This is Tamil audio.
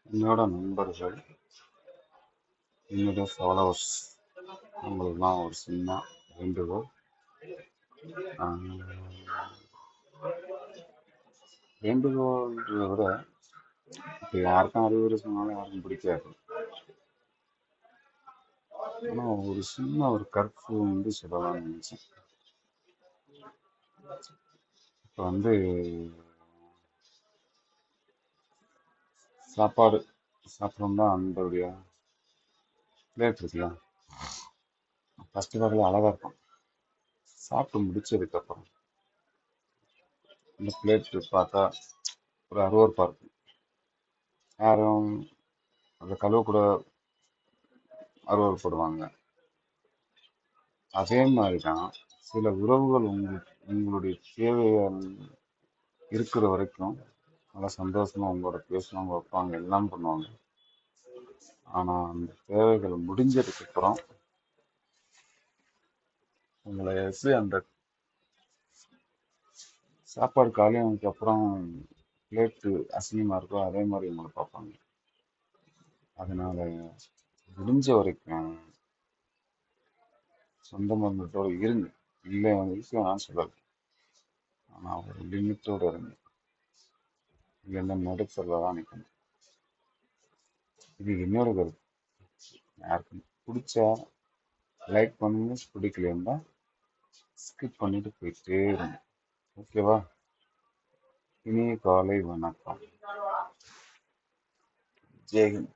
என்னோட நண்பர்கள், என்னுடைய ஃபாலோவர்ஸ் அவங்களுக்குலாம் ஒரு சின்ன வேண்டுகோள். வேண்டுகோள்ன்றதை விட இப்போ யாருக்கும் அறிவுரை சொன்னாலும் யாருக்கும் பிடிக்காது. ஆனால் ஒரு சின்ன ஒரு கருத்து வந்து சொல்லலாம்னு நினச்சேன். இப்போ வந்து சாப்பாடு சாப்பிட்றோம்னா அதோடைய பிளேட் இருக்குல்ல, ஃபஸ்ட்டு பார்க்கல அழகாக இருக்கும். சாப்பிட்டு முடிச்சதுக்கப்புறம் இந்த பிளேட் பார்த்தா ஒரு அருவருப்பாக இருக்கும். யாரும் அதை கழுவ கூட அருவருப்படுவாங்க. அதே மாதிரி தான் சில உறவுகள் உங்களுடைய தேவைகள் இருக்கிற வரைக்கும் நல்லா சந்தோஷமா உங்களோட பேசுவாங்க, வைப்பாங்க, எல்லாம் பண்ணுவாங்க. ஆனால் அந்த தேவைகள் முடிஞ்சதுக்கு அப்புறம் உங்களை எப்படி அந்த சாப்பாடு காலியானதுக்கு அப்புறம் பிளேட்டு அசிங்கமாக இருக்கோ அதே மாதிரி உங்களை பார்ப்பாங்க. அதனால முடிஞ்ச வரைக்கும் சொந்த மருந்துகளோடு இருங்க. இல்லை வந்து நான் சொல்லலை, ஆனால் ஒரு லிமிட்டோடு இருங்க. இல்லைன்னா நடுத்தரில் தான் நிற்கணும். இது என்னோட கருத்து. யாருக்கும் பிடிச்சா லைக் பண்ணுங்க, பிடிக்கலன்னா ஸ்கிப் பண்ணிட்டு போயிட்டே இருங்க. ஓகேவா? இனிய காலை வணக்கம். ஜெய்ஹிந்த்.